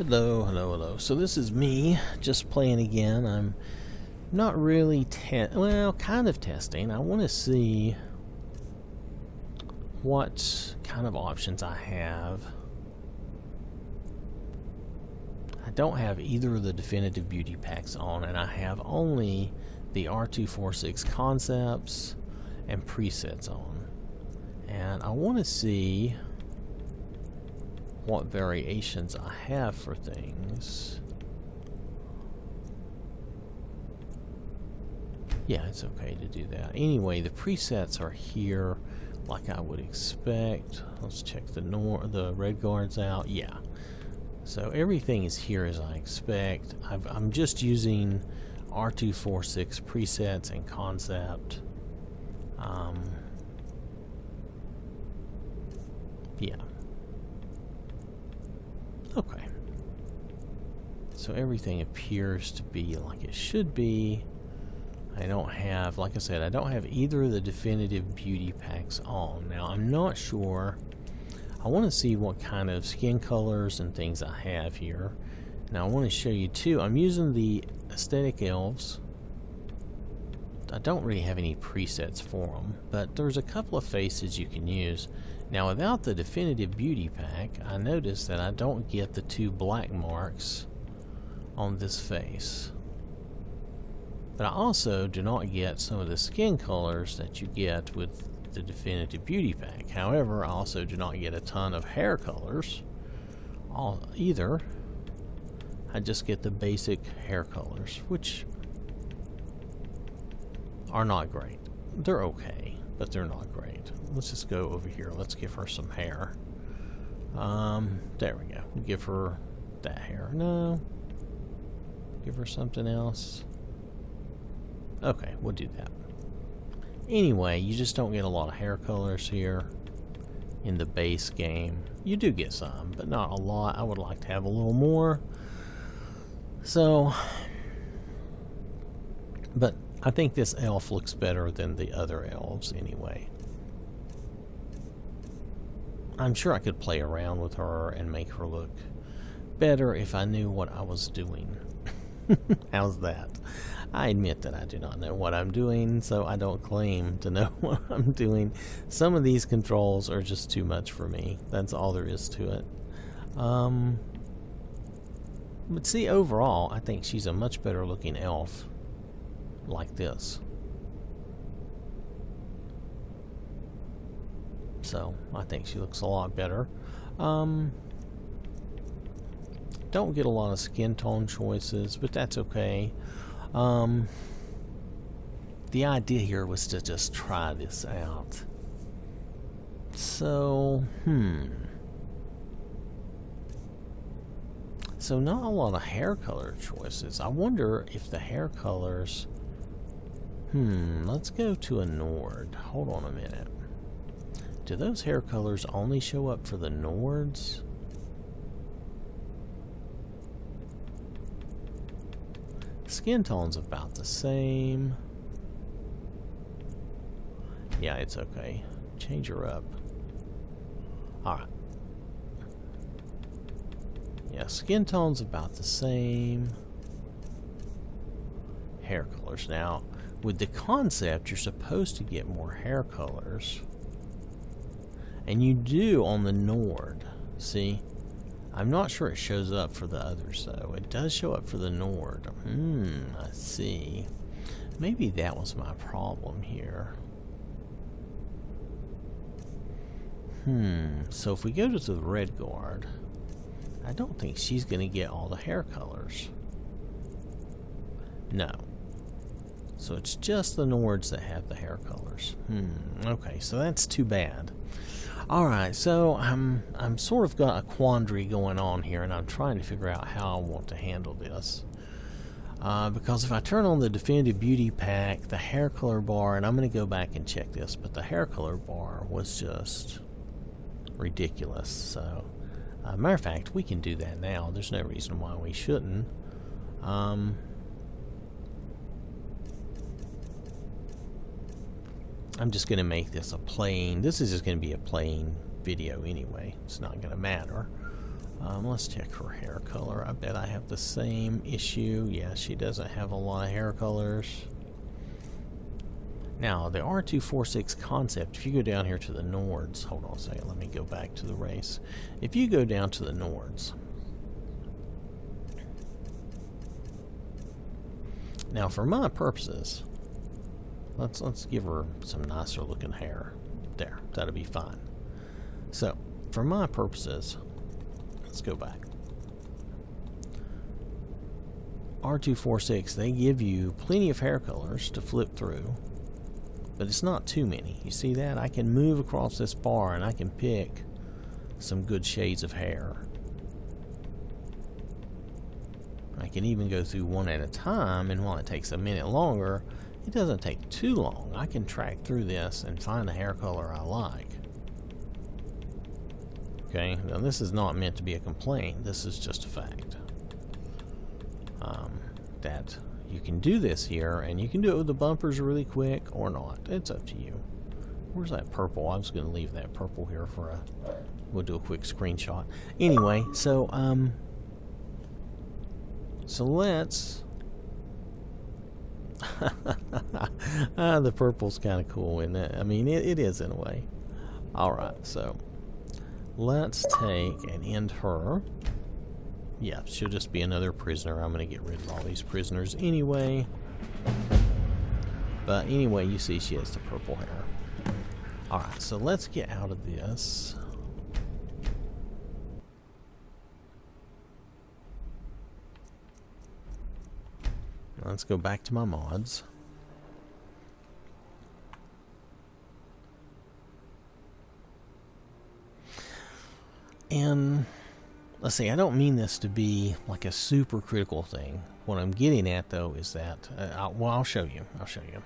Hello, hello, hello. So this is me just playing again. I'm not really kind of testing. I want to see what kind of options I have. I don't have either of the definitive beauty packs on, and I have only the R246 concepts and presets on. And I want to see what variations I have for things. Yeah, it's okay to do that. Anyway, the presets are here like I would expect. Let's check the red guards out. Yeah. So everything is here as I expect. I'm just using R246 presets and concept. Yeah. Okay. So everything appears to be like it should be. I don't have, like I said, I don't have either of the definitive beauty packs on. Now, I'm not sure. I want to see what kind of skin colors and things I have here. Now, I want to show you too. I'm using the aesthetic elves. I don't really have any presets for them, but there's a couple of faces you can use. Now, without the definitive beauty pack, I notice that I don't get the 2 black marks on this face. But I also do not get some of the skin colors that you get with the definitive beauty pack. However, I also do not get a ton of hair colors either. I just get the basic hair colors, which are not great. They're okay, but they're not great. Let's just go over here. Let's give her some hair. There we go. We'll give her that hair. No. Give her something else. Okay, we'll do that. Anyway, you just don't get a lot of hair colors here in the base game. You do get some, but not a lot. I would like to have a little more. So, but I think this elf looks better than the other elves anyway. I'm sure I could play around with her and make her look better if I knew what I was doing. How's that? I admit that I do not know what I'm doing, so I don't claim to know what I'm doing. Some of these controls are just too much for me. That's all there is to it. But see, overall, I think she's a much better looking elf like this. So, I think she looks a lot better. Don't get a lot of skin tone choices, but that's okay. The idea here was to just try this out. So, So not a lot of hair color choices. I wonder if the hair colors... let's go to a Nord. Hold on a minute. Do those hair colors only show up for the Nords? Skin tone's about the same. Yeah, it's okay. Change her up. Alright. Yeah, skin tone's about the same. Hair colors. Now, with the concept, you're supposed to get more hair colors. And you do on the Nord. See? I'm not sure it shows up for the others, though. It does show up for the Nord. I see. Maybe that was my problem here. So if we go to the red guard, I don't think she's going to get all the hair colors. No. So it's just the Nords that have the hair colors. Okay, so that's too bad. Alright, so I'm sort of got a quandary going on here, and I'm trying to figure out how I want to handle this. Because if I turn on the definitive beauty pack, the hair color bar, and I'm going to go back and check this, but the hair color bar was just ridiculous. So, matter of fact, we can do that now. There's no reason why we shouldn't. I'm just going to make this a plain... This is just going to be a plain video anyway. It's not going to matter. Let's check for hair color. I bet I have the same issue. Yeah, she doesn't have a lot of hair colors. Now, the R246 concept, if you go down here to the Nords, hold on a second, let me go back to the race. If you go down to the Nords, now for my purposes, let's give her some nicer looking hair. There, that'll be fine. So, for my purposes, let's go back. R246, they give you plenty of hair colors to flip through, but it's not too many. You see that? I can move across this bar and I can pick some good shades of hair. I can even go through one at a time, and while it takes a minute longer, it doesn't take too long. I can track through this and find a hair color I like. Okay, now this is not meant to be a complaint. This is just a fact. That you can do this here, and you can do it with the bumpers really quick or not. It's up to you. Where's that purple? I was going to leave that purple here for a... We'll do a quick screenshot. Anyway, so let's... the purple's kind of cool, isn't it? I mean, it is in a way. Alright, so let's take and end her. Yeah, she'll just be another prisoner. I'm going to get rid of all these prisoners anyway. But anyway, you see she has the purple hair. Alright, so let's get out of this. Let's go back to my mods. And let's see, I don't mean this to be like a super critical thing. What I'm getting at, though, is that, I'll show you. I'll show you.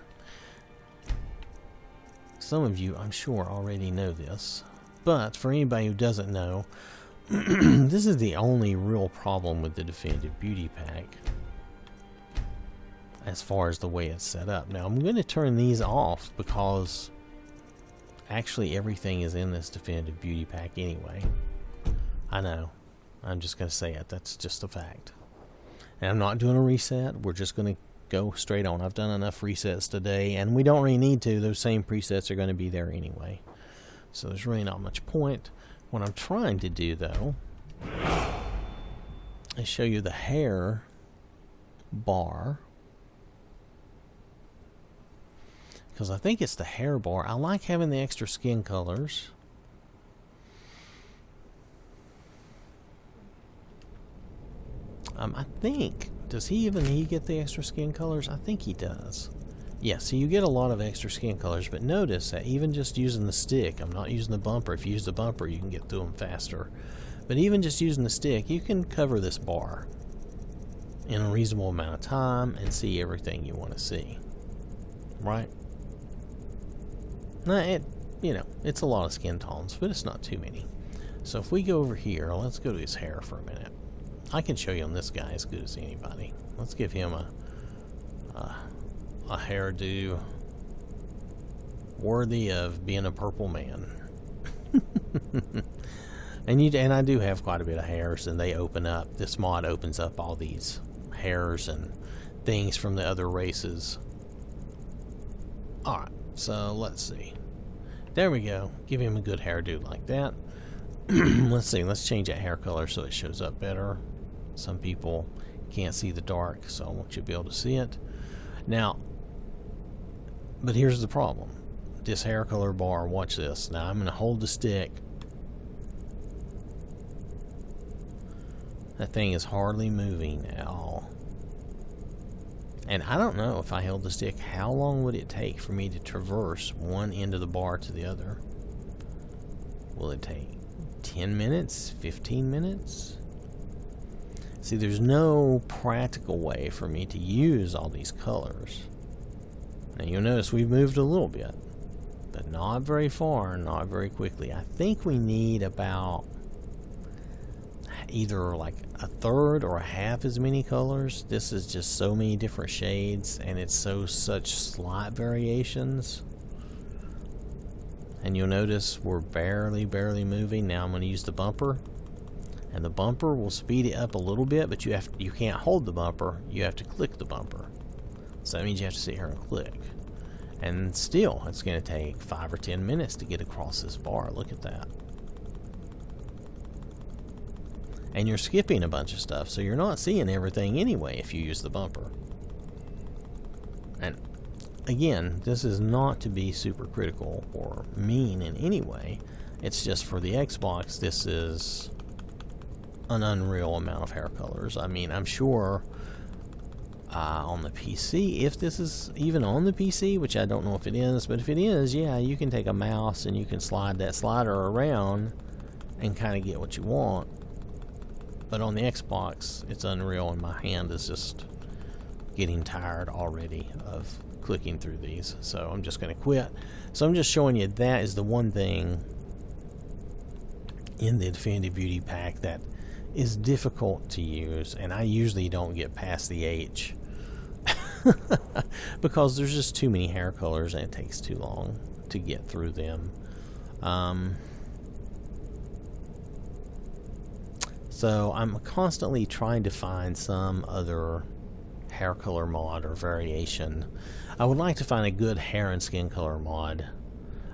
Some of you, I'm sure, already know this. But for anybody who doesn't know, this is the only real problem with the Definitive Beauty Pack, as far as the way it's set up. Now, I'm going to turn these off because actually everything is in this Definitive Beauty Pack anyway. I know. I'm just going to say it. That's just a fact. And I'm not doing a reset. We're just going to go straight on. I've done enough resets today, and we don't really need to. Those same presets are going to be there anyway. So there's really not much point. What I'm trying to do, though, is show you the hair bar. Because I think it's the hair bar. I like having the extra skin colors. I think, does he get the extra skin colors? I think he does. Yeah, so you get a lot of extra skin colors, but notice that even just using the stick, I'm not using the bumper. If you use the bumper, you can get through them faster. But even just using the stick, you can cover this bar in a reasonable amount of time and see everything you want to see. Right? Now, it's a lot of skin tones, but it's not too many. So if we go over here, let's go to his hair for a minute. I can show you on this guy as good as anybody. Let's give him a hairdo worthy of being a purple man. and I do have quite a bit of hairs, and they open up. This mod opens up all these hairs and things from the other races. Alright, so let's see. There we go. Give him a good hairdo like that. Let's see. Let's change that hair color so it shows up better. Some people can't see the dark, so I want you to be able to see it. Now, but here's the problem. This hair color bar, watch this. Now I'm going to hold the stick. That thing is hardly moving at all. And I don't know, if I held the stick, how long would it take for me to traverse one end of the bar to the other? Will it take 10 minutes? 15 minutes? See, there's no practical way for me to use all these colors. Now you'll notice we've moved a little bit, but not very far, not very quickly. I think we need about either like a third or a half as many colors. This is just so many different shades, and it's such slight variations. And you'll notice we're barely moving. Now I'm going to use the bumper, And the bumper will speed it up a little bit, but you can't hold the bumper. You have to click the bumper. So that means you have to sit here and click. And still, it's going to take 5 or 10 minutes to get across this bar. Look at that. And you're skipping a bunch of stuff, so you're not seeing everything anyway if you use the bumper. And again, this is not to be super critical or mean in any way. It's just for the Xbox, this is an unreal amount of hair colors. I mean, I'm sure on the PC, if this is even on the PC, which I don't know if it is, but if it is, yeah, you can take a mouse and you can slide that slider around and kind of get what you want. But on the Xbox, it's unreal, and my hand is just getting tired already of clicking through these. So I'm just going to quit. So I'm just showing you that is the one thing in the Definitive Beauty Pack that is difficult to use, and I usually don't get past the H because there's just too many hair colors and it takes too long to get through them. So I'm constantly trying to find some other hair color mod or variation. I would like to find a good hair and skin color mod.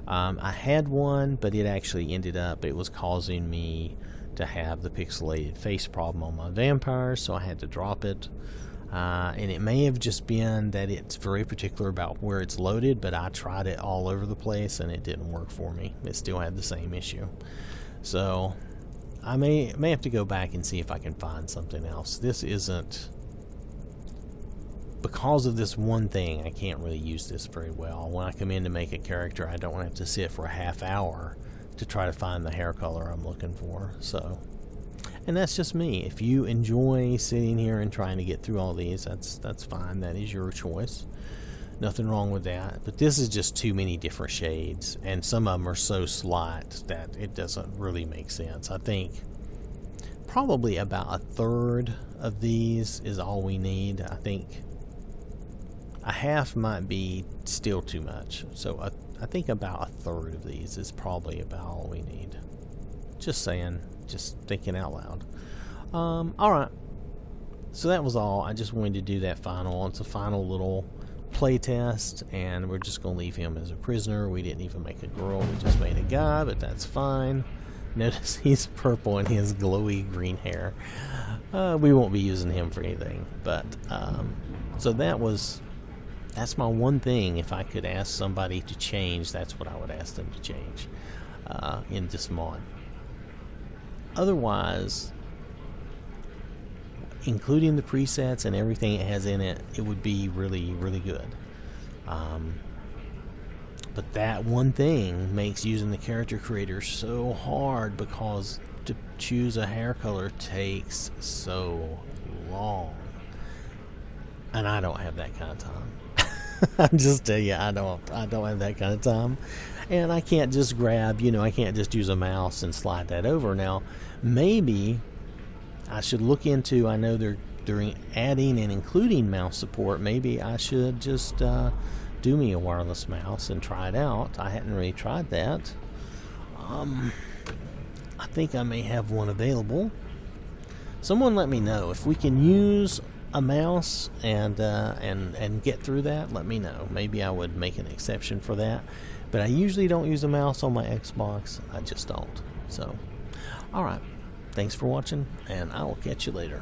I had one, but it actually ended up, it was causing me to have the pixelated face problem on my vampires, so I had to drop it. And it may have just been that it's very particular about where it's loaded, but I tried it all over the place and it didn't work for me. It still had the same issue. So I may have to go back and see if I can find something else. This isn't, because of this one thing, I can't really use this very well. When I come in to make a character, I don't want to have to sit for a half hour to try to find the hair color I'm looking for. So, and that's just me. If you enjoy sitting here and trying to get through all these, that's fine. That is your choice. Nothing wrong with that. But this is just too many different shades, and some of them are so slight that it doesn't really make sense. I think probably about a third of these is all we need. I think a half might be still too much. So I think about a third of these is probably about all we need. Just saying, just thinking out loud. Alright, so that was all. I just wanted to do that final. It's a final little play test, and we're just going to leave him as a prisoner. We didn't even make a girl, we just made a guy, but that's fine. Notice he's purple and he has glowy green hair. We won't be using him for anything, but so that's my one thing. If I could ask somebody to change, that's what I would ask them to change in this mod. Otherwise, including the presets and everything it has in it, it would be really, really good. But that one thing makes using the character creator so hard, because to choose a hair color takes so long. And I don't have that kind of time. I'm just tell you, I don't have that kind of time, and I can't just grab, I can't just use a mouse and slide that over. Now, maybe I should look into, I know they're adding and including mouse support. Maybe I should just do me a wireless mouse and try it out. I hadn't really tried that. I think I may have one available. Someone let me know if we can use a mouse and get through that. Let me know. Maybe I would make an exception for that, but I usually don't use a mouse on my Xbox. I just don't. So alright, thanks for watching, and I will catch you later.